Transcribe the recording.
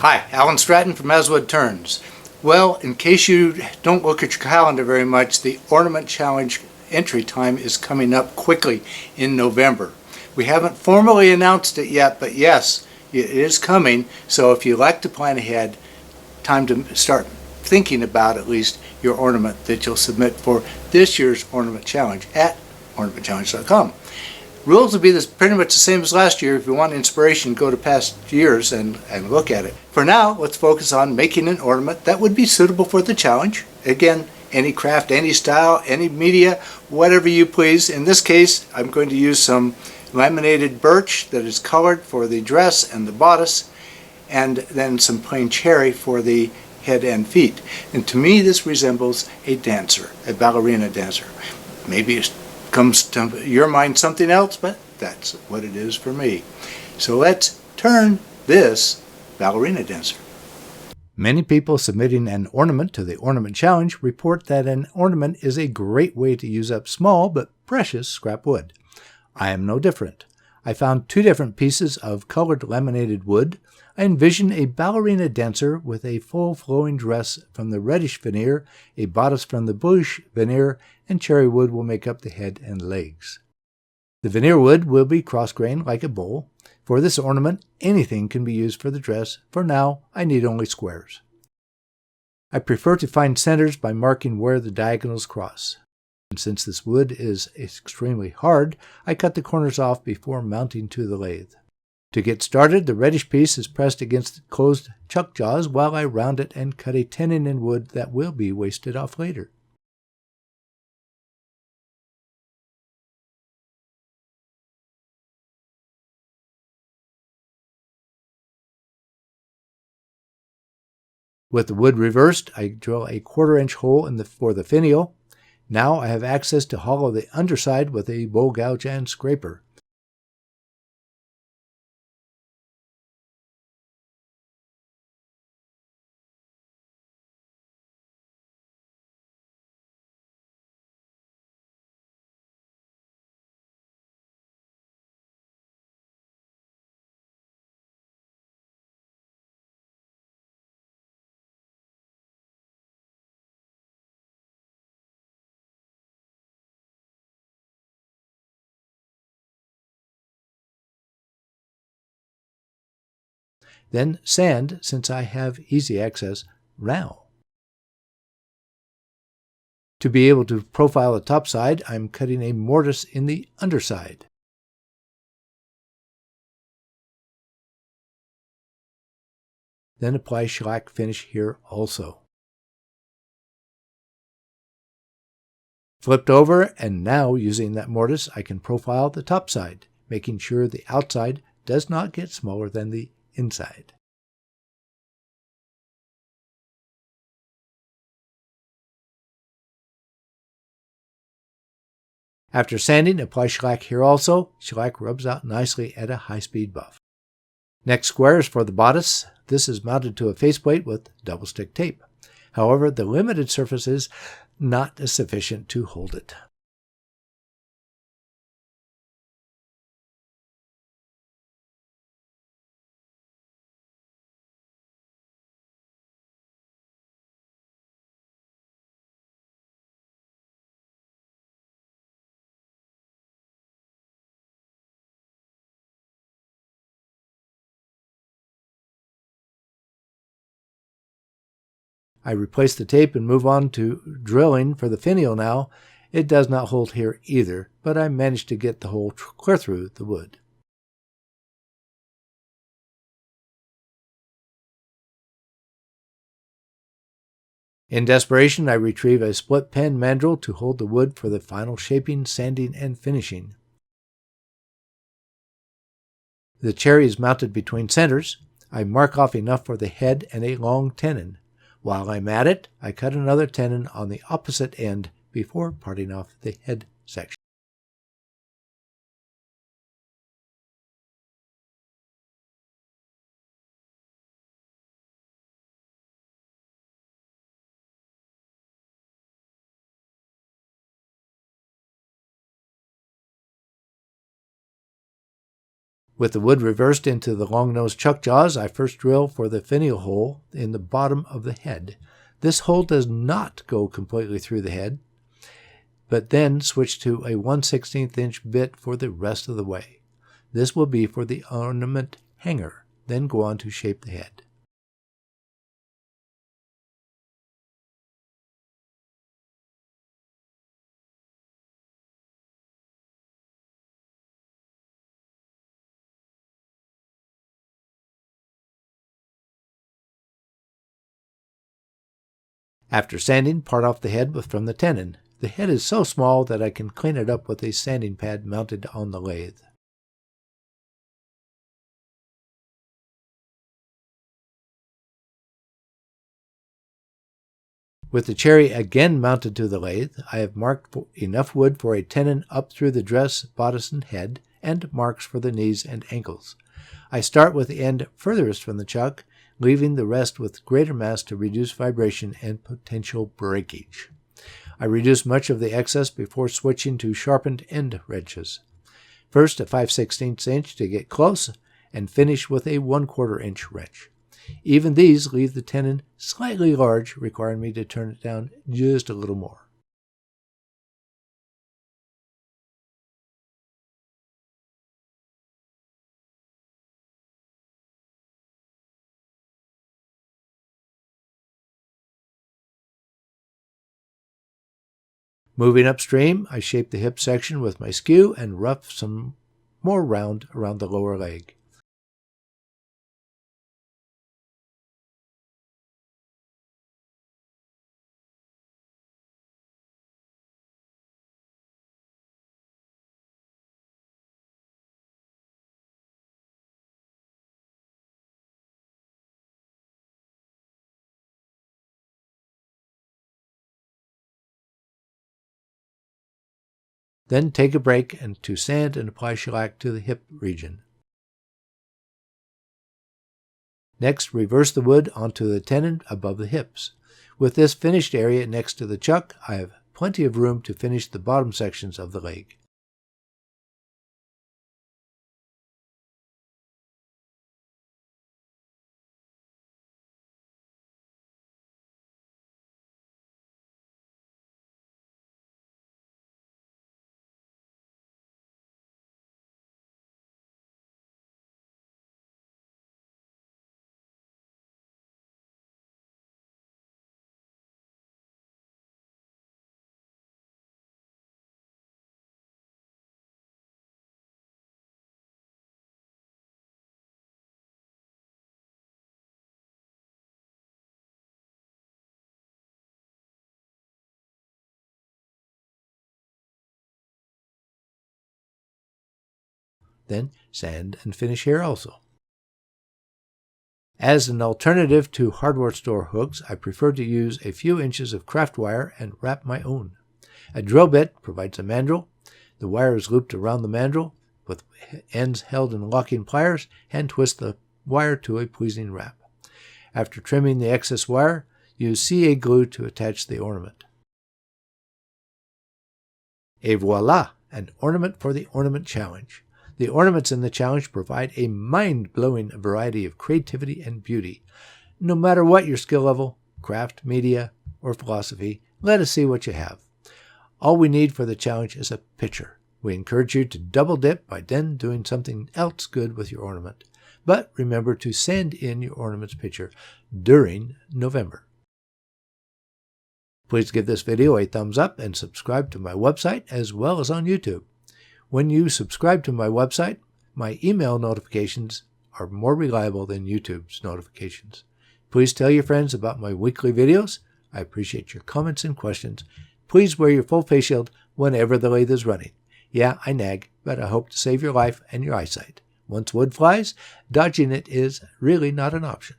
Hi, Alan Stratton from Woodturners. Well, in case you don't look at your calendar very much, the Ornament Challenge entry time is coming up quickly in November. We haven't formally announced it yet, but yes, it is coming. So if you like to plan ahead, time to start thinking about at least your ornament that you'll submit for this year's Ornament Challenge at ornamentchallenge.com. Rules will be pretty much the same as last year. If you want inspiration, go to past years and look at it. For now, let's focus on making an ornament that would be suitable for the challenge. Again, any craft, any style, any media, whatever you please. In this case, I'm going to use some laminated birch that is colored for the dress and the bodice, and then some plain cherry for the head and feet. And to me, this resembles a dancer, a ballerina dancer. Maybe it comes to your mind something else, but that's what it is for me. So let's turn this ballerina dancer. Many people submitting an ornament to the Ornament Challenge report that an ornament is a great way to use up small but precious scrap wood. I am no different. I found two different pieces of colored laminated wood. I envision a ballerina dancer with a full flowing dress from the reddish veneer, a bodice from the bluish veneer, and cherry wood will make up the head and legs. The veneer wood will be cross-grained like a bowl. For this ornament, anything can be used for the dress. For now, I need only squares. I prefer to find centers by marking where the diagonals cross. And since this wood is extremely hard, I cut the corners off before mounting to the lathe. To get started, the reddish piece is pressed against the closed chuck jaws while I round it and cut a tenon in wood that will be wasted off later. With the wood reversed, I drill a 1/4-inch hole for the finial. Now I have access to hollow the underside with a bowl gouge and scraper. Then sand, since I have easy access now. To be able to profile the top side, I'm cutting a mortise in the underside. Then apply shellac finish here also. Flipped over, and now using that mortise, I can profile the top side, making sure the outside does not get smaller than the inside. After sanding, apply shellac here also. Shellac rubs out nicely at a high-speed buff. Next square is for the bodice. This is mounted to a faceplate with double-stick tape. However, the limited surface is not sufficient to hold it. I replace the tape and move on to drilling for the finial now. It does not hold here either, but I managed to get the hole clear through the wood. In desperation, I retrieve a split pen mandrel to hold the wood for the final shaping, sanding, and finishing. The cherry is mounted between centers. I mark off enough for the head and a long tenon. While I'm at it, I cut another tenon on the opposite end before parting off the head section. With the wood reversed into the long-nosed chuck jaws, I first drill for the finial hole in the bottom of the head. This hole does not go completely through the head, but then switch to a 1/16 inch bit for the rest of the way. This will be for the ornament hanger, then go on to shape the head. After sanding, part off the head from the tenon. The head is so small that I can clean it up with a sanding pad mounted on the lathe. With the cherry again mounted to the lathe, I have marked enough wood for a tenon up through the dress, bodice, and head, and marks for the knees and ankles. I start with the end furthest from the chuck, leaving the rest with greater mass to reduce vibration and potential breakage. I reduce much of the excess before switching to sharpened end wrenches. First a 5/16 inch to get close, and finish with a 1/4 inch wrench. Even these leave the tenon slightly large, requiring me to turn it down just a little more. Moving upstream, I shape the hip section with my skew and rough some more round around the lower leg. Then take a break and to sand and apply shellac to the hip region. Next, reverse the wood onto the tenon above the hips. With this finished area next to the chuck, I have plenty of room to finish the bottom sections of the leg. Then sand and finish here also. As an alternative to hardware store hooks, I prefer to use a few inches of craft wire and wrap my own. A drill bit provides a mandrel. The wire is looped around the mandrel with ends held in locking pliers, and twist the wire to a pleasing wrap. After trimming the excess wire, use CA glue to attach the ornament. Et voila! An ornament for the Ornament Challenge. The ornaments in the challenge provide a mind-blowing variety of creativity and beauty. No matter what your skill level, craft, media, or philosophy, let us see what you have. All we need for the challenge is a picture. We encourage you to double dip by then doing something else good with your ornament. But remember to send in your ornament's picture during November. Please give this video a thumbs up and subscribe to my website as well as on YouTube. When you subscribe to my website, my email notifications are more reliable than YouTube's notifications. Please tell your friends about my weekly videos. I appreciate your comments and questions. Please wear your full face shield whenever the lathe is running. Yeah, I nag, but I hope to save your life and your eyesight. Once wood flies, dodging it is really not an option.